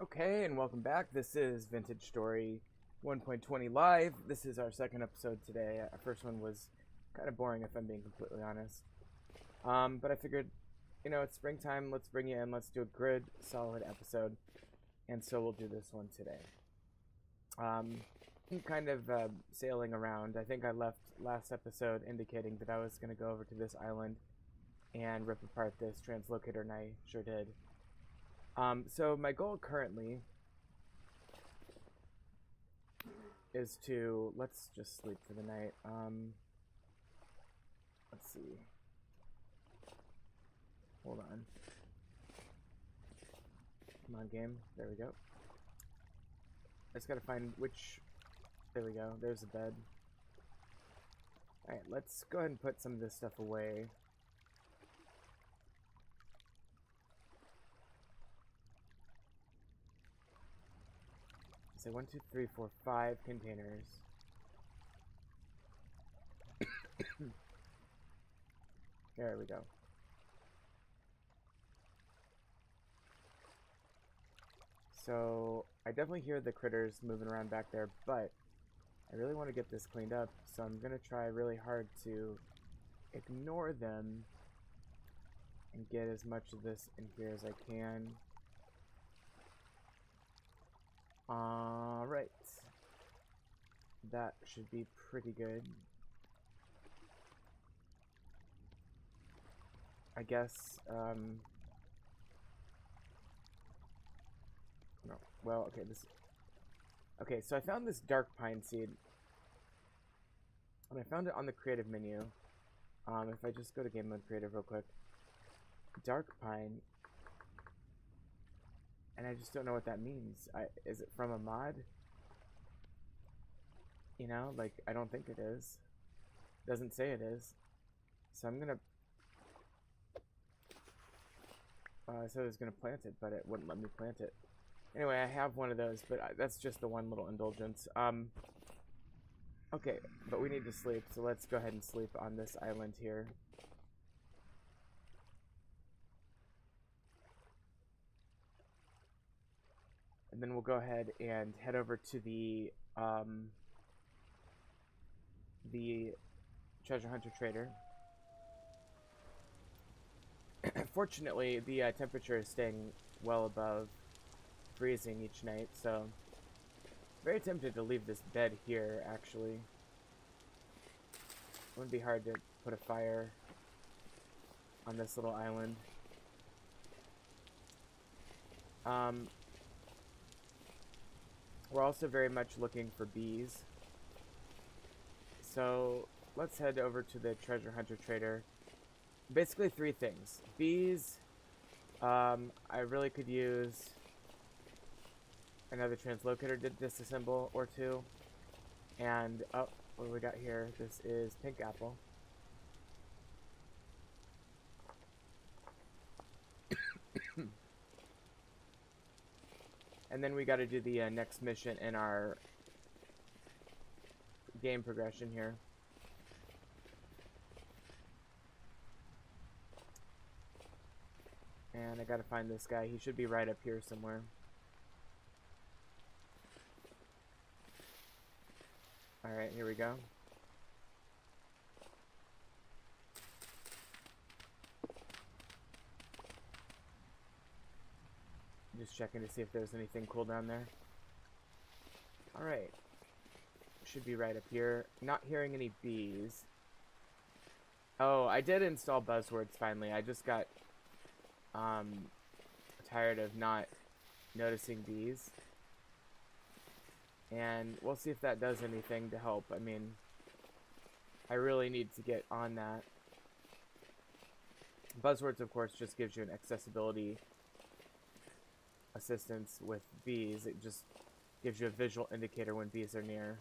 Okay, and welcome back. This is Vintage Story 1.20 Live. This is our second episode today. Our first one was kind of boring, if I'm being completely honest. But I figured, it's springtime. Let's bring you in. Let's do a good, solid episode. And so we'll do this one today. I'm kind of sailing around. I think I left last episode indicating that I was going to go over to this island and rip apart this translocator, and I sure did. So my goal currently is to, let's just sleep for the night. Let's see. Hold on. Come on, game. There we go. I just gotta find which, there we go. There's a bed. Alright, let's go ahead and put some of this stuff away. So 1, 2, 3, 4, 5 containers. There we go. So I definitely hear the critters moving around back there, but I really want to get this cleaned up, so I'm gonna try really hard to ignore them and get as much of this in here as I can. Alright. That should be pretty good. I guess, no. Well, okay, okay, so I found this dark pine seed. And I found it on the creative menu. If I just go to game mode creative real quick. Dark pine. And I just don't know what that means. Is it from a mod? You know, like, I don't think it is. Doesn't say it is. So I'm gonna... I said I was gonna plant it, but it wouldn't let me plant it. Anyway, I have one of those, but that's just the one little indulgence. Okay, but we need to sleep, so let's go ahead and sleep on this island here. And then we'll go ahead and head over to the treasure hunter trader. Fortunately, the temperature is staying well above freezing each night, so very tempted to leave this bed here, actually. Wouldn't be hard to put a fire on this little island. We're also very much looking for bees. So let's head over to the treasure hunter trader. Basically 3 things. Bees. I really could use another translocator to disassemble or 2. And, oh, what do we got here? This is pink apple. And then we got to do the next mission in our game progression here. And I gotta find this guy. He should be right up here somewhere. Alright, here we go. Just checking to see if there's anything cool down there. Alright. Should be right up here. Not hearing any bees. Oh, I did install buzzwords finally. I just got tired of not noticing bees. And we'll see if that does anything to help. I mean, I really need to get on that. Buzzwords, of course, just gives you an accessibility assistance with bees. It just gives you a visual indicator when bees are near.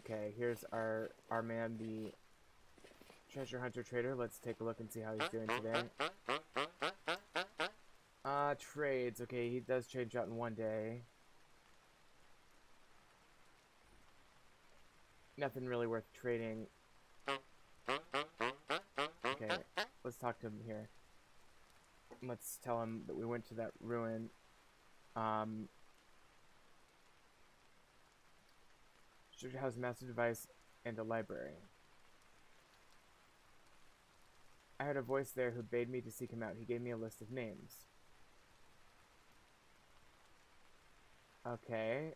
Okay, here's our man, the treasure hunter trader. Let's take a look and see how he's doing today. Trades. Okay, he does change out in 1 day. Nothing really worth trading. Okay, let's talk to him here. Let's tell him that we went to that ruin. Structure house, massive device, and a library. I heard a voice there who bade me to seek him out. He gave me a list of names. Okay.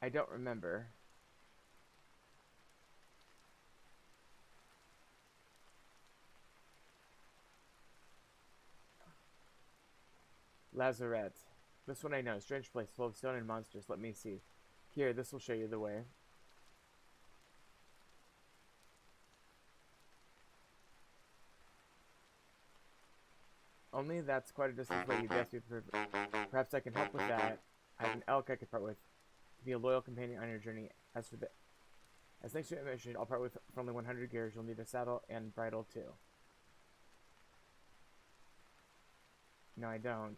I don't remember. Lazarette. This one I know. Strange place full of stone and monsters. Let me see. Here, this will show you the way. Only that's quite a distance away. You'd ask me for... Perhaps I can help with that. I have an elk I could part with. Be a loyal companion on your journey. As thanks to your mission, I'll part with for only 100 gears. You'll need a saddle and bridle too. No, I don't.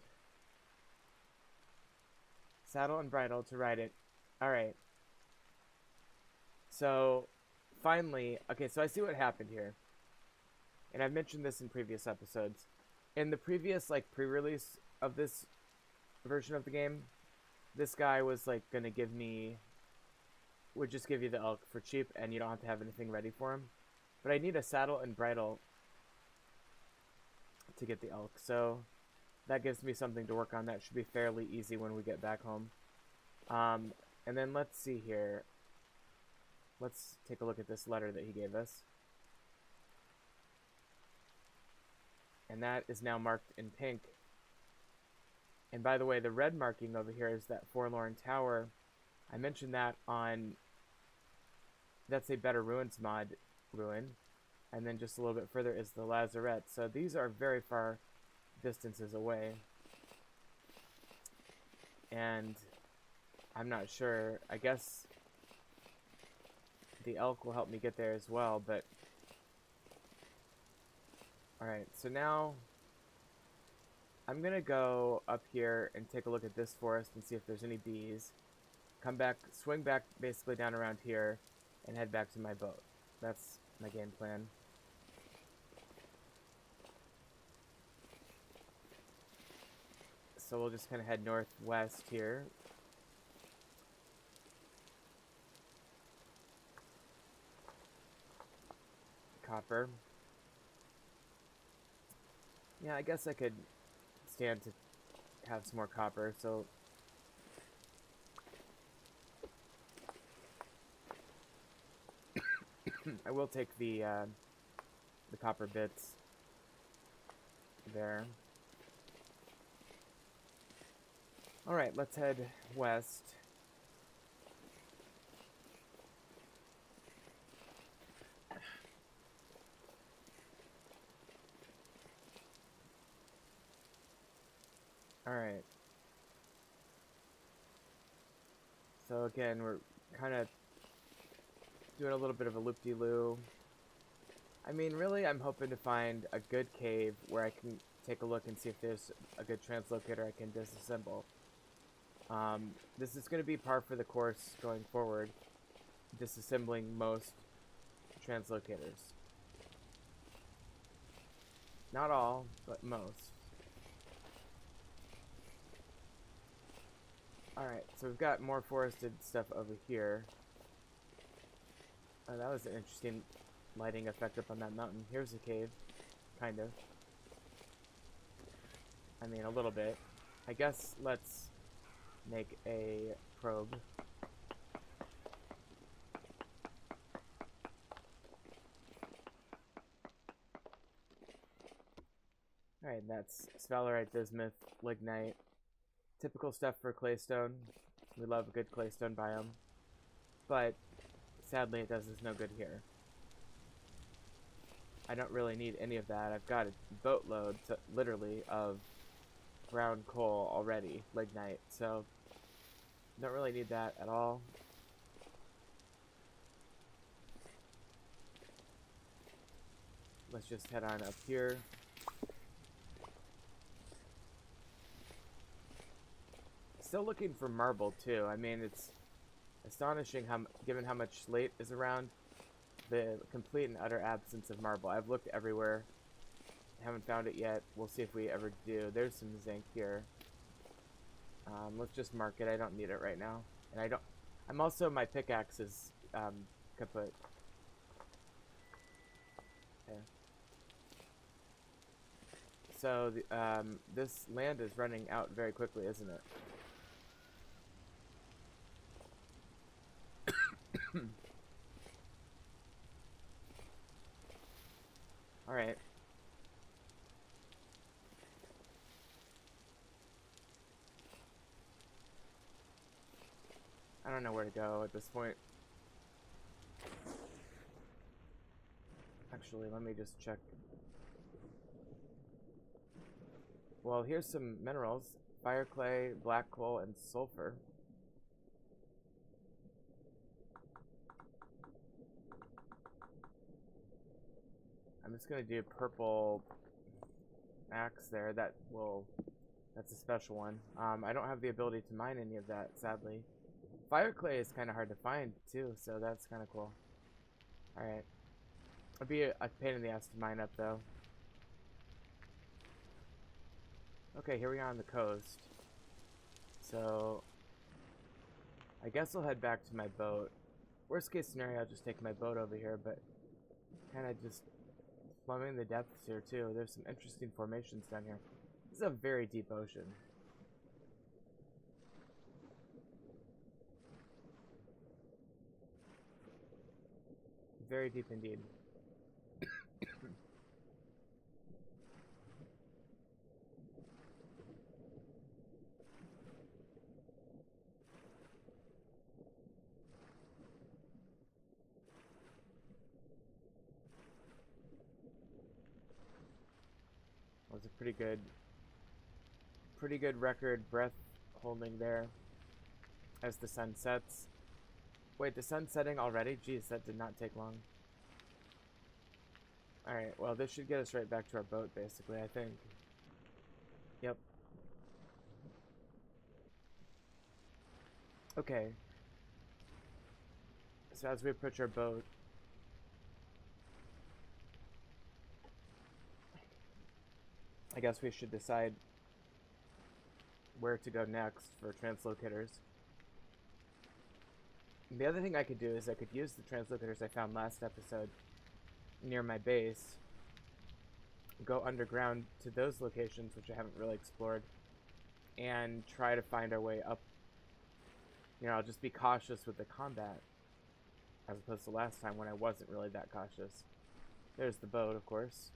Saddle and bridle to ride it. Alright. So, finally... Okay, so I see what happened here. And I've mentioned this in previous episodes. In the previous, like, pre-release of this version of the game, this guy was, like, gonna give me... Would just give you the elk for cheap, and you don't have to have anything ready for him. But I need a saddle and bridle to get the elk, so that gives me something to work on. That should be fairly easy when we get back home. And then let's see here. Let's take a look at this letter that he gave us. And that is now marked in pink. And by the way, the red marking over here is that Forlorn Tower. I mentioned that on... That's a Better Ruins mod ruin. And then just a little bit further is the Lazarette. So these are very far distances away. And I'm not sure. I guess the elk will help me get there as well, but... Alright, so now I'm gonna go up here and take a look at this forest and see if there's any bees. Come back, swing back basically down around here, and head back to my boat. That's my game plan. So we'll just kind of head northwest here. Copper. Yeah, I guess I could stand to have some more copper, so... I will take the copper bits there. Alright, let's head west. Alright. So again, we're kind of doing a little bit of a loop-de-loo. I mean, really, I'm hoping to find a good cave where I can take a look and see if there's a good translocator I can disassemble. This is going to be par for the course going forward, disassembling most translocators. Not all, but most. Alright, so we've got more forested stuff over here. Oh, that was an interesting lighting effect up on that mountain. Here's a cave. Kind of. I mean, a little bit. I guess let's make a probe. Alright, that's sphalerite, bismuth, lignite. Typical stuff for claystone. We love a good claystone biome. But sadly, it does us no good here. I don't really need any of that. I've got a boatload, literally, of brown coal already, lignite, so don't really need that at all. Let's just head on up here. Still looking for marble, too. I mean, it's astonishing how, given how much slate is around, the complete and utter absence of marble. I've looked everywhere, Haven't found it yet. We'll see if we ever do. There's some zinc here. Let's just mark it. I don't need it right now. And I don't... I'm also... My pickaxe is kaput. Okay. So, this land is running out very quickly, isn't it? Alright. I don't know where to go at this point. Actually, let me just check. Well, here's some minerals. Fire clay, black coal, and sulfur. I'm just gonna do purple axe there. That's a special one. I don't have the ability to mine any of that, sadly. Fire clay is kind of hard to find too, so that's kind of cool. Alright. It'd be a pain in the ass to mine up though. Okay, here we are on the coast. So, I guess I'll head back to my boat. Worst case scenario, I'll just take my boat over here, but kind of just plumbing the depths here too. There's some interesting formations down here. This is a very deep ocean. Very deep indeed. Was a pretty good record breath holding there as the sun sets. Wait, the sun's setting already? Jeez, that did not take long. Alright, well, this should get us right back to our boat, basically, I think. Yep. Okay. So as we approach our boat, I guess we should decide where to go next for translocators. The other thing I could do is I could use the translocators I found last episode near my base, go underground to those locations which I haven't really explored, and try to find our way up. You know, I'll just be cautious with the combat as opposed to last time when I wasn't really that cautious. There's the boat, of course.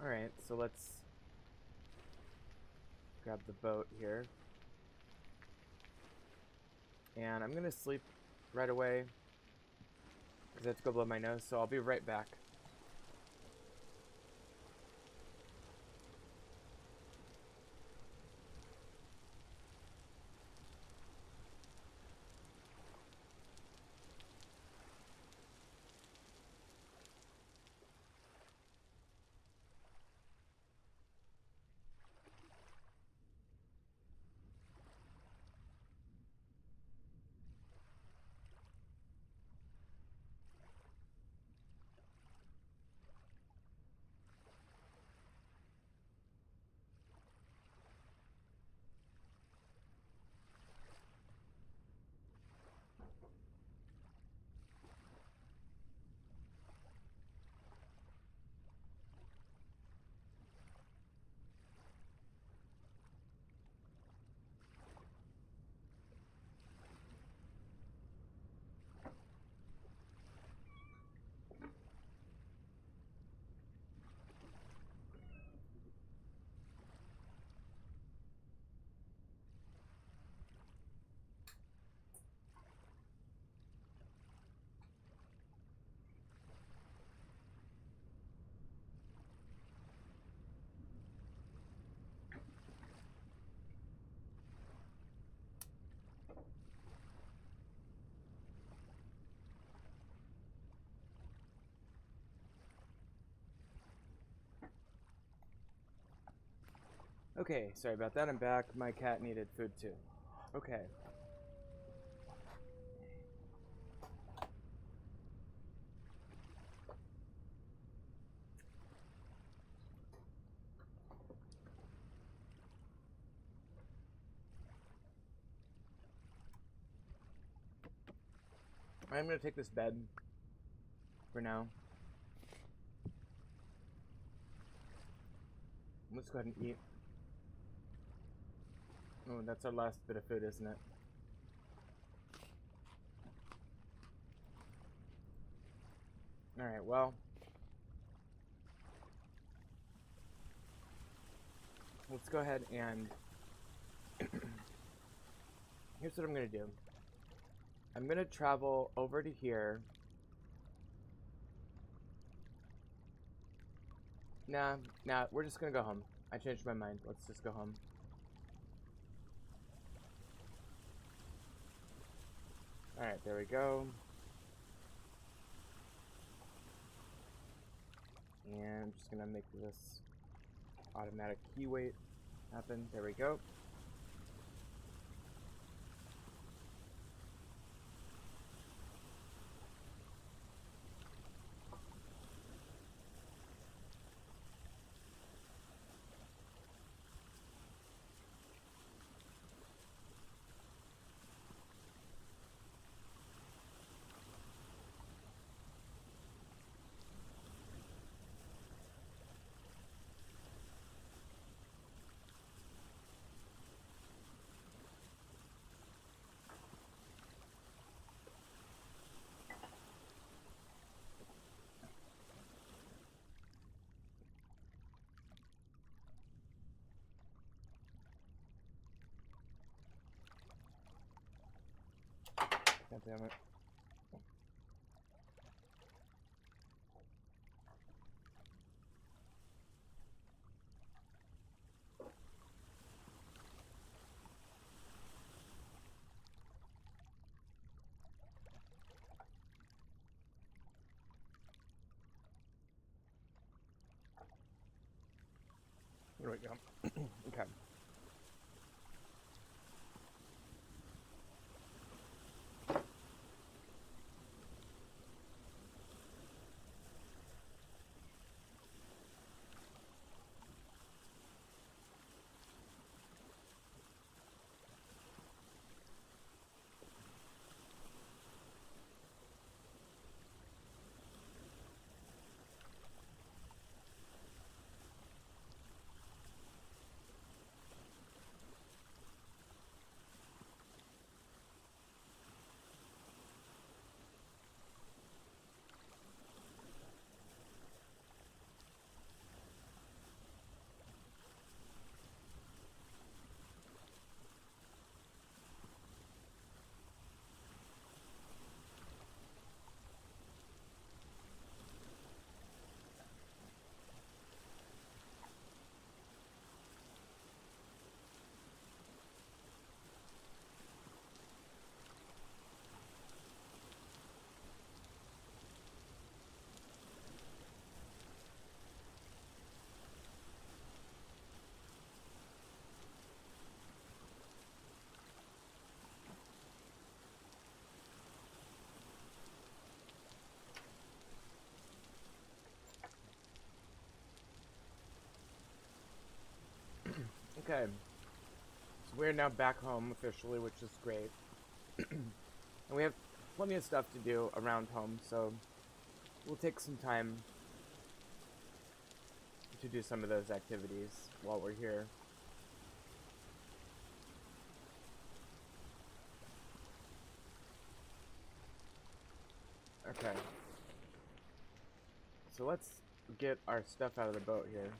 Alright, so let's grab the boat here. And I'm gonna sleep right away because I have to go blow my nose, so I'll be right back. Okay, sorry about that, I'm back. My cat needed food too. Okay. I'm gonna take this bed for now. Let's go ahead and eat. Oh, that's our last bit of food, isn't it? Alright, well. Let's go ahead and... Here's what I'm gonna do. I'm gonna travel over to here. Nah, we're just gonna go home. I changed my mind. Let's just go home. Alright, there we go. And I'm just gonna make this automatic key weight happen. There we go. God damn it. There we go. Okay. Okay. So we're now back home officially, which is great. And we have plenty of stuff to do around home, so we'll take some time to do some of those activities while we're here. Okay. So let's get our stuff out of the boat here.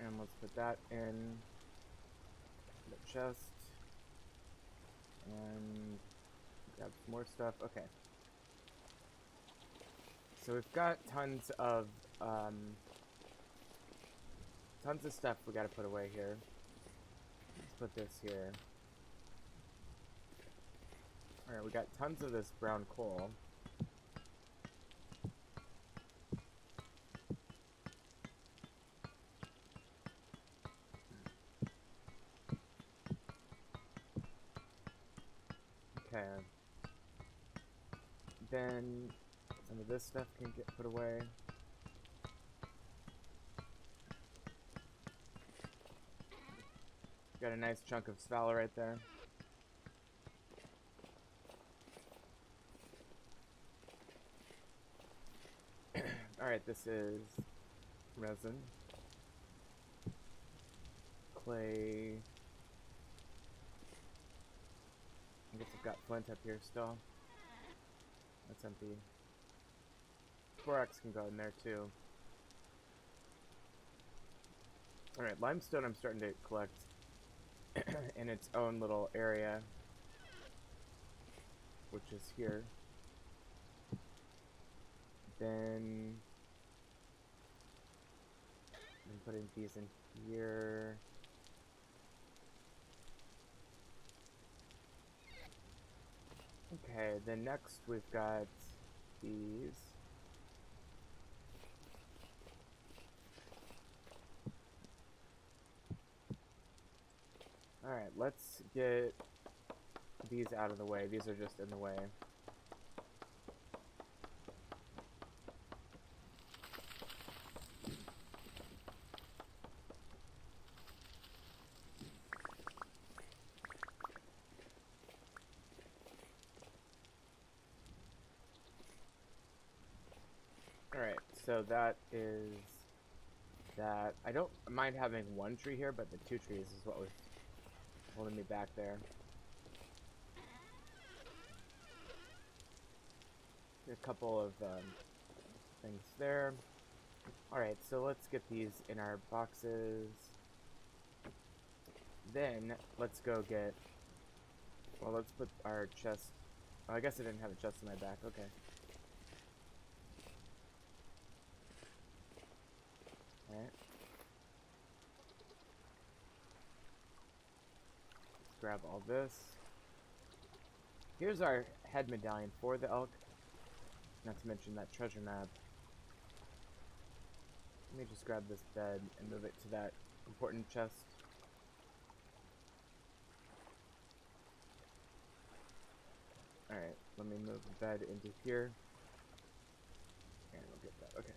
And let's put that in the chest. And grab some more stuff. Okay. So we've got tons of stuff we gotta put away here. Let's put this here. Alright, we got tons of this brown coal. Okay. Then some of this stuff can get put away. Got a nice chunk of Svala right there. Alright, this is resin. Clay. I guess I've got flint up here still. That's empty. Borax can go in there too. Alright, limestone I'm starting to collect in its own little area, which is here. Then I'm putting these in here. Okay, then next we've got these. Alright, let's get these out of the way. These are just in the way. Alright, so that is that. I don't mind having one tree here, but the two trees is what was holding me back there. A couple of things there. Alright, so let's get these in our boxes. Then, let's go get... Well, let's put our chest... Oh, I guess I didn't have a chest in my back. Okay. Alright. Let's grab all this. Here's our head medallion for the elk. Not to mention that treasure map. Let me just grab this bed and move it to that important chest. Alright, let me move the bed into here. And we'll get that. Okay.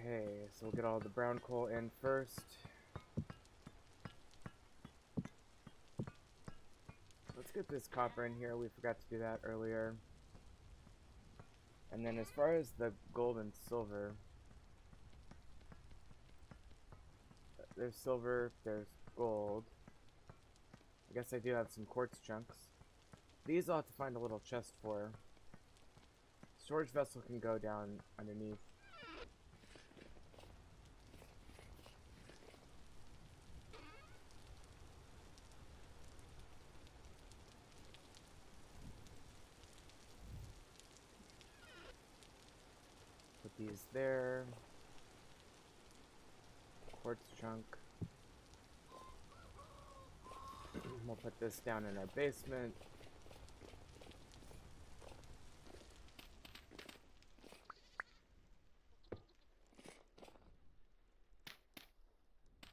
Okay, so we'll get all the brown coal in first. Let's get this copper in here. We forgot to do that earlier. And then as far as the gold and silver, there's silver, there's gold. I guess I do have some quartz chunks. These I'll have to find a little chest for. Storage vessel can go down underneath. Put these there. Quartz chunk. We'll put this down in our basement.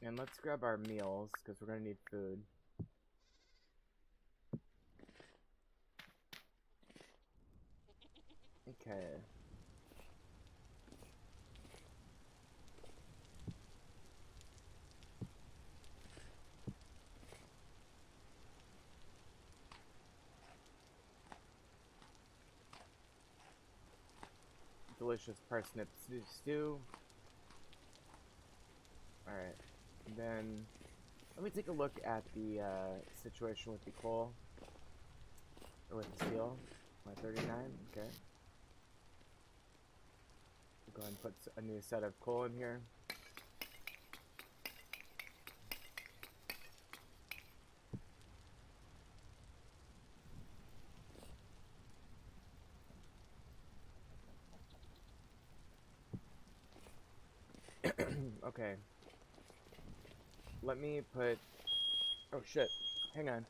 And let's grab our meals, because we're going to need food. Okay. Delicious parsnip stew. Alright. Then, let me take a look at the situation with the coal. Or with the steel. My 39, okay. Go ahead and put a new set of coal in here. Okay. Let me put... Oh shit. Hang on.